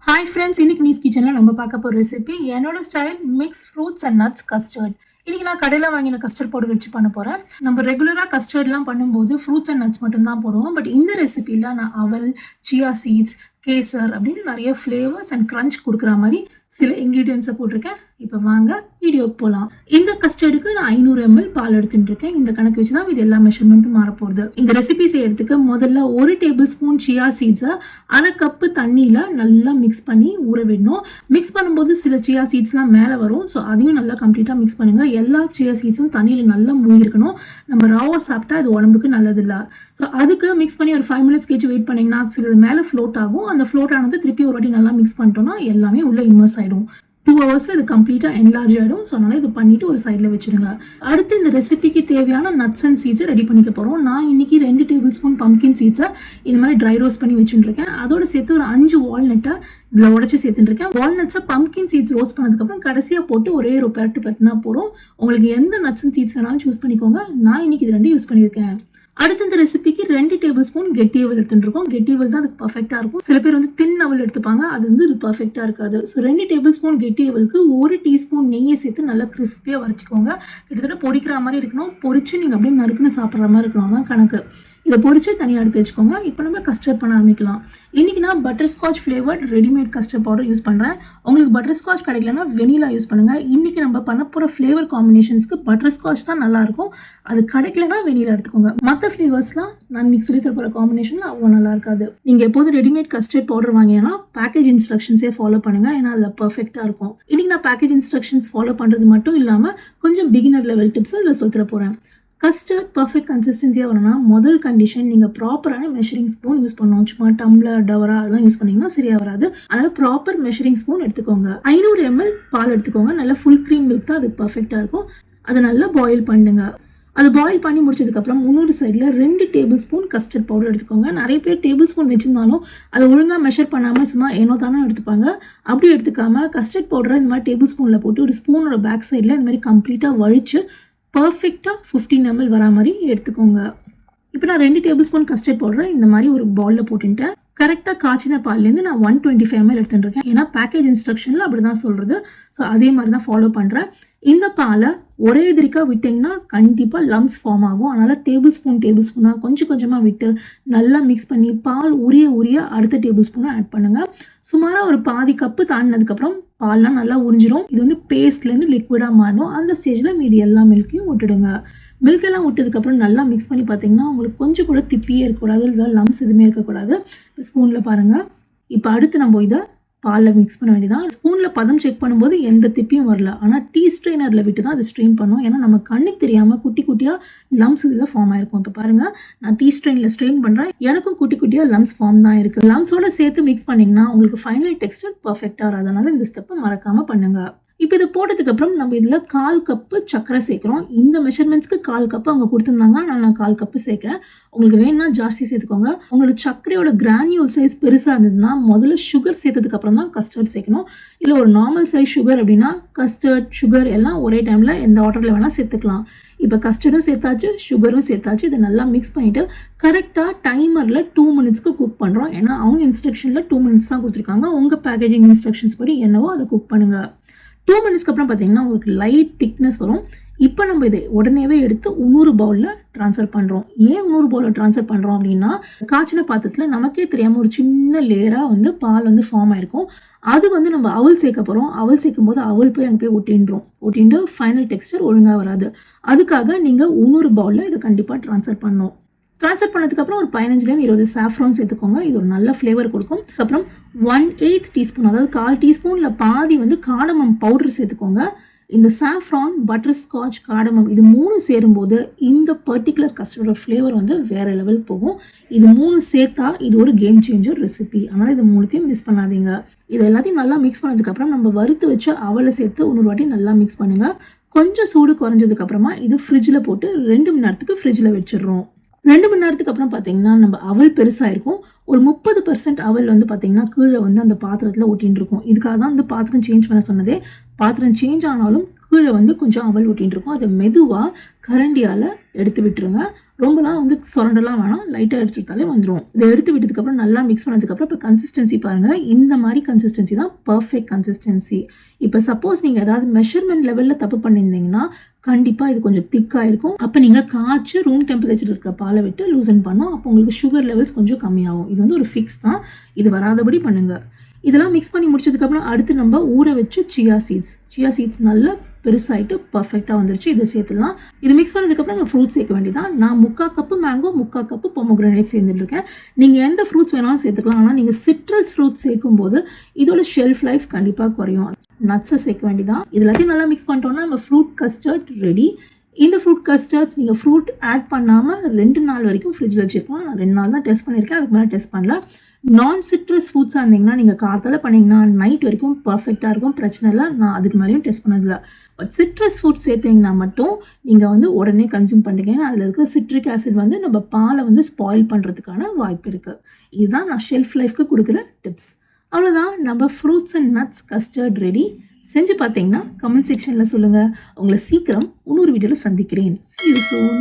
Hi friends, இன்னைக்கு knees கிச்சனில் நம்ம பார்க்க போகிற ரெசிபி என்னோட style mix fruits and nuts custard. இன்னைக்கு நான் கடையில் வாங்கின கஸ்டர்ட் பவுடர் வச்சு பண்ண போகிறேன். நம்ம ரெகுலராக கஸ்டர்ட்லாம் பண்ணும்போது ஃப்ரூட்ஸ் அண்ட் நட்ஸ் மட்டும் தான் போடுவோம். பட் இந்த ரெசிபியில் நான் அவல், சியா சீட்ஸ், கேசர் அப்படின்னு நிறைய ஃப்ளேவர்ஸ் அண்ட் க்ரன்ச் கொடுக்குற மாதிரி சில இன்க்ரீடியன்ஸை போட்டிருக்கேன். இப்போ வாங்க வீடியோக்கு போகலாம். இந்த கஸ்டர்டுக்கு நான் 500 ml பால் எடுத்துட்டு இருக்கேன். இந்த கணக்கு வச்சு தான் இது எல்லா மெஷர்மெண்ட்டும் மாறப்போகுது. இந்த ரெசிபி செய்யறதுக்கு முதல்ல 1 டேபிள் ஸ்பூன் சியா சீட்ஸை 1/2 கப்பு தண்ணியில் நல்லா மிக்ஸ் பண்ணி ஊற விடணும். மிக்ஸ் பண்ணும்போது சில சியா சீட்ஸ்லாம் மேலே வரும். ஸோ அதையும் நல்லா கம்ப்ளீட்டாக மிக்ஸ் பண்ணுங்கள். எல்லா சியா சீட்ஸும் தண்ணியில் நல்லா மூழ்கிருக்கணும். நம்ம ராவாக சாப்பிட்டா அது உடம்புக்கு நல்லதில்லை. ஸோ அதுக்கு மிக்ஸ் பண்ணி ஒரு 5 minutes கழிச்சு வெயிட் பண்ணிங்கன்னா சிலது மேலே ஃப்ளோட் ஆகும். அந்த ஃப்ளோட் ஆனது திருப்பி ஒரு வாட்டி நல்லா மிக்ஸ் பண்ணிட்டோம்னா எல்லாமே உள்ள இம்மர்ஸ் ஆகிடும். 2 hours இது கம்ப்ளீட்டாக என்லார்ஜ் ஆகிடும். ஸோ அதனால் இது பண்ணிவிட்டு ஒரு சைடில் வச்சுடுங்க. அடுத்து இந்த ரெசிபிக்கு தேவையான நட்ஸ் அண்ட் சீட்ஸை ரெடி பண்ணிக்க போகிறோம். நான் இன்றைக்கி 2 டேபிள் ஸ்பூன் பம்கின் சீட்ஸை இந்த மாதிரி ட்ரை ரோஸ்ட் பண்ணி வச்சுட்டுருக்கேன். அதோட சேர்த்து ஒரு 5 வால்நட்டை இதில் உடச்சி சேர்த்துட்டுருக்கேன். வால்நட்ஸை பம்கின் சீட்ஸ் ரோஸ்ட் பண்ணதுக்கப்புறம் கடைசியாக போட்டு ஒரே ஒரு பெரட்டுனா போகிறோம். உங்களுக்கு எந்த நட்ஸ் அண்ட் சீட்ஸ் வேணாலும் சூஸ் பண்ணிக்கோங்க. நான் இன்றைக்கி இது 2 யூஸ் பண்ணியிருக்கேன். அடுத்து இந்த ரெசிபிக்கு 2 டேபிள் ஸ்பூன் கெட்டி அவல் எடுத்துட்டுருக்கோம். கெட்டி அவல் தான் அதுக்கு பர்ஃபெக்டாக இருக்கும். சில பேர் தின் அவல் எடுத்துப்பாங்க, அது இது பர்ஃபெக்டாக இருக்காது. ஸோ 2 டேபிள் ஸ்பூன் கெட்டி அவலுக்கு 1 டீஸ்பூன் நெய்யை சேர்த்து நல்லா கிறிஸ்பியாக வரைச்சிக்கோங்க. கிட்டத்தட்ட பொரிக்கிற மாதிரி இருக்கணும். பொரிச்சு நீங்கள் அப்படியே நறுக்குன்னு சாப்பிட்ற மாதிரி இருக்கணும் தான் கணக்கு. இதை பொரிச்சு தனியாக எடுத்து வச்சுக்கோங்க. இப்போ நம்ம கஸ்டர்ட் பண்ண ஆரம்பிக்கலாம். இன்றைக்கி நான் butterscotch flavoured readymade custard powder use பண்ணுறேன். உங்களுக்கு பட்டர்ஸ்காட்ச் கிடைக்கலன்னா வெனிலா யூஸ் பண்ணுங்கள். இன்றைக்கி நம்ம பண்ண போகிற ஃப்ளேவர் காம்பினேஷன்ஸ்க்கு பட்டர்ஸ்காட்ச் தான் நல்லாயிருக்கும். அது கிடைக்கலன்னா வெனிலா எடுத்துக்கோங்க. மற்ற ஃப்ளேவர்ஸ்லாம் நான் இன்னைக்கு சொல்லி தர போகிற காம்பினேஷனில் அவ்வளோ நல்லா இருக்காது. நீங்கள் எப்போது ரெடிமேட் கஸ்டர்ட் பவுடர் வாங்கினா பேக்கேஜ் இன்ஸ்ட்ரக்ஷன்ஸே ஃபாலோ பண்ணுங்கள். ஏன்னா அதில் பர்ஃபெக்டாக இருக்கும். இன்றைக்கி நான் பேக்கேஜ் இன்ஸ்ட்ரக்ஷன்ஸ் ஃபாலோ பண்ணுறது மட்டும் இல்லாமல் கொஞ்சம் பிகினர் லெவல் டிப்ஸும் இதில் சொல்லி தர போகிறேன். கஸ்டர்ட் பர்ஃபெக்ட் கன்சிஸ்டன்சியாக வரணும்னா முதல் கண்டிஷன் நீங்கள் ப்ராப்பரான மெஷரிங் ஸ்பூன் யூஸ் பண்ணணும். சும்மா டம்ளர், டவரா அதெல்லாம் யூஸ் பண்ணிங்கன்னா சரியாக வராது. அதனால் ப்ராப்பர் மெஷரிங் ஸ்பூன் எடுத்துக்கோங்க. 500 ml பால் எடுத்துக்கோங்க. நல்லா ஃபுல் க்ரீம் மில்க் தான் அதுக்கு பர்ஃபெக்டாக இருக்கும். அதை நல்லா பாயில் பண்ணுங்க. அது பாயில் பண்ணி முடிச்சதுக்கப்புறம் 300 சைடில் 2 டேபிள் ஸ்பூன் கஸ்டர்ட் பவுடர் எடுத்துக்கோங்க. நிறைய பேர் டேபிள் ஸ்பூன் வச்சுருந்தாலும் அதை ஒழுங்காக மெஷர் பண்ணாமல் சும்மா ஏனோ தானே எடுத்துப்பாங்க. அப்படி எடுத்துக்காமல் கஸ்டர்ட் பவுடரை இந்த மாதிரி டேபிள் ஸ்பூனில் போட்டு ஒரு ஸ்பூனோட பேக் சைடில் இந்த மாதிரி கம்ப்ளீட்டாக வழித்து பர்ஃபெக்டாக 15 ml வரா மாதிரி எடுத்துக்கோங்க. இப்போ நான் 2 டேபிள் ஸ்பூன் கஸ்டர்ட் பவுடரை இந்த மாதிரி ஒரு பவுலில் போட்டுட்டேன். கரெக்டாக காய்ச்சின பால்லேருந்து நான் 125 ml எடுத்துட்டுருக்கேன். ஏன்னா பேக்கேஜ் இன்ஸ்ட்ரக்ஷனில் அப்படி தான் சொல்கிறது. ஸோ அதே மாதிரி தான் ஃபாலோ பண்ணுறேன். இந்த பாலை ஒரே எதிரிக்காக விட்டிங்கன்னா கண்டிப்பாக லம்ஸ் ஃபார்ம் ஆகும். அதனால் டேபிள் ஸ்பூனாக கொஞ்சம் கொஞ்சமாக விட்டு நல்லா மிக்ஸ் பண்ணி பால் உரிய அடுத்த டேபிள் ஸ்பூனை ஆட் பண்ணுங்கள். சுமாராக ஒரு பாதி கப்பு தாண்டினதுக்கப்புறம் பால்லாம் நல்லா உறிஞ்சிடும். இது பேஸ்ட்லேருந்து லிக்விடாக மாறணும். அந்த ஸ்டேஜில் மீதி எல்லா மில்க்கையும் விட்டுடுங்க. மில்கெல்லாம் விட்டதுக்கப்புறம் நல்லா மிக்ஸ் பண்ணி பார்த்தீங்கன்னா உங்களுக்கு கொஞ்சம் கூட திப்பியே இருக்கக்கூடாது, இல்லை லம்ஸ் எதுவுமே இருக்கக்கூடாது. இப்போ ஸ்பூனில் பாருங்கள். இப்போ அடுத்து நம்ம இதை பாலில் மிக்ஸ் பண்ண வேண்டியதான். ஸ்பூனில் பதம் செக் பண்ணும்போது எந்த திப்பியும் வரல. ஆனால் டீ ஸ்ட்ரெயினரில் விட்டு தான் அதை ஸ்ட்ரெயின் பண்ணோம். ஏன்னா நம்ம கண்ணுக்கு தெரியாமல் குட்டி குட்டியாக லம்ஸ் இதில் ஃபார்ம் ஆயிருக்கும். இப்போ பாருங்கள், நான் டீ ஸ்ட்ரெயினில் ஸ்ட்ரெயின் பண்ணுறேன். எனக்கும் குட்டி குட்டியாக லம்ஸ் ஃபார்ம் தான் இருக்குது. லம்ஸோட சேர்த்து மிக்ஸ் பண்ணிங்கன்னா உங்களுக்கு ஃபைனல் டெக்ஸ்டர் பர்ஃபெக்டாக வராதனால இந்த ஸ்டெப்பை மறக்காமல் பண்ணுங்கள். இப்போ இதை போட்டதுக்கப்புறம் நம்ம இதில் 1/4 கப்பு சர்க்கரை சேர்க்குறோம். இந்த மெஷர்மெண்ட்ஸ்க்கு 1/4 கப்பு அவங்க கொடுத்துருந்தாங்க. ஆனால் நான் 1/4 கப்பு சேர்க்குறேன். உங்களுக்கு வேணும்னா ஜாஸ்தி சேர்த்துக்கோங்க. உங்களோட சர்க்கரையோட கிரானியூல் சைஸ் பெருசாக இருந்ததுன்னா முதல்ல சுகர் சேர்த்ததுக்கப்புறம் தான் கஸ்டர்ட் சேர்க்கணும். இல்லை ஒரு நார்மல் சைஸ் சுகர் அப்படின்னா கஸ்டர்ட், சுகர் எல்லாம் ஒரே டைமில் எந்த ஆர்டரில் வேணால் சேர்த்துக்கலாம். இப்போ கஸ்டர்டும் சேர்த்தாச்சு, சுகரும் சேர்த்தாச்சு. இதை நல்லா மிக்ஸ் பண்ணிவிட்டு கரெக்டாக டைமரில் 2 minutesக்கு குக் பண்ணுறோம். ஏன்னா அவங்க இன்ஸ்ட்ரக்ஷனில் 2 minutes தான் கொடுத்துருக்காங்க. உங்கள் பேக்கேஜிங் இன்ஸ்ட்ரக்ஷன்ஸ் படி என்னவோ அதை குக் பண்ணுங்கள். 2 minutesக்கு அப்புறம் பார்த்தீங்கன்னா உங்களுக்கு லைட் திக்னஸ் வரும். இப்போ நம்ம இதை உடனேவே எடுத்து இன்னொரு பவுலில் ட்ரான்ஸ்ஃபர் பண்ணுறோம். ஏன் இன்னொரு பவுலில் ட்ரான்ஸ்ஃபர் பண்ணுறோம் அப்படின்னா காய்ச்சின பாத்திரத்தில் நமக்கே தெரியாமல் ஒரு சின்ன லேயராக பால் ஃபார்ம் ஆயிருக்கும். அது நம்ம அவல் சேர்க்க போகிறோம். அவல் சேர்க்கும் போது அவல் போய் அங்கே போய் ஒட்டிட்டு ஃபைனல் டெக்ஸ்டர் ஒழுங்காக வராது. அதுக்காக நீங்கள் இன்னொரு பவுலில் இதை கண்டிப்பாக ட்ரான்ஸ்ஃபர் பண்ணணும். ட்ரான்ஸ்ஃபர் பண்ணதுக்கப்புறம் ஒரு 15 20 சாஃப்ரான் சேர்த்துக்கோங்க. இது ஒரு நல்ல ஃப்ளேவர் கொடுக்கும். அதுக்கப்புறம் 1/8 டீஸ்பூன், அதாவது 1/4 டீஸ்பூனில் பாதி காடமம் பவுடர் சேர்த்துக்கோங்க. இந்த சாஃப்ரான், பட்டர்ஸ்காட்ச், காடமம் இது 3 சேரும்போது இந்த பர்டிகுலர் கஸ்டர்டோட ஃப்ளேவர் வேறு லெவலுக்கு போகும். இது 3 சேர்த்தா இது ஒரு கேம் சேஞ்சர் ரெசிபி. அதனால் இது 3த்தையும் மிஸ் பண்ணாதீங்க. இது எல்லாத்தையும் நல்லா மிக்ஸ் பண்ணதுக்கப்புறம் நம்ம வறுத்து வச்ச அவலை சேர்த்து இன்னொரு வாட்டி நல்லா மிக்ஸ் பண்ணுங்கள். கொஞ்சம் சூடு குறைஞ்சதுக்கப்புறமா இது ஃப்ரிட்ஜில் போட்டு 2 மணி நேரத்துக்கு ஃப்ரிட்ஜில் வச்சிடுறோம். 2 மணி நேரத்துக்கு அப்புறம் பார்த்தீங்கன்னா நம்ம அவல் பெருசாக இருக்கும். ஒரு 30% அவல் பார்த்தீங்கன்னா கீழே அந்த பாத்திரத்தில் ஒட்டின்னு இருக்கும். இதுக்காக தான் பாத்திரம் சேஞ்ச் பண்ண சொன்னதே. பாத்திரம் சேஞ்ச் ஆனாலும் கீழே வந்து கொஞ்சம் அவல் ஒட்டின்னு இருக்கும். அதை மெதுவாக கரண்டியால் எடுத்து விட்டுருங்க. ரொம்பலாம் வந்து சுரண்டலாம் வேணாம், லைட்டாக எடுத்துட்டாலே வந்துடும். இதை எடுத்து விட்டதுக்கப்புறம் நல்லா மிக்ஸ் பண்ணதுக்கப்புறம் இப்போ கன்சிஸ்டன்சி பாருங்கள். இந்த மாதிரி கன்சிஸ்டன்சி தான் பர்ஃபெக்ட் கன்சிஸ்டன்சி. இப்போ சப்போஸ் நீங்கள் ஏதாவது மெஷர்மெண்ட் லெவலில் தப்பு பண்ணியிருந்தீங்கன்னா கண்டிப்பாக இது கொஞ்சம் திக்காக இருக்கும். அப்போ நீங்கள் காய்ச்சி ரூம் டெம்பரேச்சர் இருக்கிற பாலை விட்டு லூசன் பண்ணோம். அப்போ உங்களுக்கு சுகர் லெவல்ஸ் கொஞ்சம் கம்மியாகும். இது வந்து ஒரு ஃபிக்ஸ் தான். இது வராதபடி பண்ணுங்கள். இதெல்லாம் மிக்ஸ் பண்ணி முடிச்சதுக்கப்புறம் அடுத்து நம்ம ஊற வச்சு சியா சீட்ஸ் நல்லா பெருசாகிட்டு பர்ஃபெக்டாக வந்துருச்சு. இதை சேர்த்துலாம். இது மிக்ஸ் பண்ணதுக்கப்புறம் நம்ம ஃப்ரூட்ஸ் சேர்க்க வேண்டியதான். நான் 3/4 கப்பு மேங்கோ, 3/4 கப்பு பொமோகிரானேட் சேர்ந்துட்டுருக்கேன். நீங்கள் எந்த ஃப்ரூட்ஸ் வேணாலும் சேர்த்துக்கலாம். ஆனால் நீங்கள் சிட்ரஸ் ஃப்ரூட்ஸ் சேர்க்கும்போது இதோட ஷெல்ஃப் லைஃப் கண்டிப்பாக குறையும். நட்ஸை சேர்க்க வேண்டியதான். இது எல்லாத்தையும் நல்லா மிக்ஸ் பண்ணிட்டோம்னா நம்ம ஃப்ரூட் கஸ்டர்ட் ரெடி. இந்த ஃப்ரூட் கஸ்டர்ட்ஸ் நீங்கள் ஃப்ரூட் ஆட் பண்ணாமல் 2 நாள் வரைக்கும் ஃப்ரிட்ஜில் வச்சுருக்கலாம். நான் 2 நாள் தான் டெஸ்ட் பண்ணியிருக்கேன், அதுக்கு மேலே டெஸ்ட் பண்ணல. நான் சிட்ரஸ் ஃப்ரூட்ஸாக இருந்தீங்கன்னா நீங்கள் கார்த்தால பண்ணிங்கன்னா நைட் வரைக்கும் பர்ஃபெக்டாக இருக்கும், பிரச்சனை இல்லை. நான் அதுக்கு மேலேயும் டெஸ்ட் பண்ணதில்லை. பட் சிட்ரஸ் ஃப்ரூட்ஸ் சேர்த்திங்கன்னா மட்டும் நீங்கள் வந்து உடனே கன்சியூம் பண்ணுறீங்க. அதில் இருக்கிற சிட்ரிக் ஆசிட் வந்து நம்ம பாலை வந்து ஸ்பாயில் பண்ணுறதுக்கான வாய்ப்பு இருக்குது. இதுதான் நான் ஷெல்ஃப் லைஃப்க்கு கொடுக்குற டிப்ஸ். அவ்வளோதான், நம்ம fruits and nuts custard ready. செஞ்சு பார்த்தீங்கன்னா கமெண்ட் செக்ஷனில் சொல்லுங்கள். உங்களை சீக்கிரம் இன்னொரு வீடியோவில் சந்திக்கிறேன். See you soon.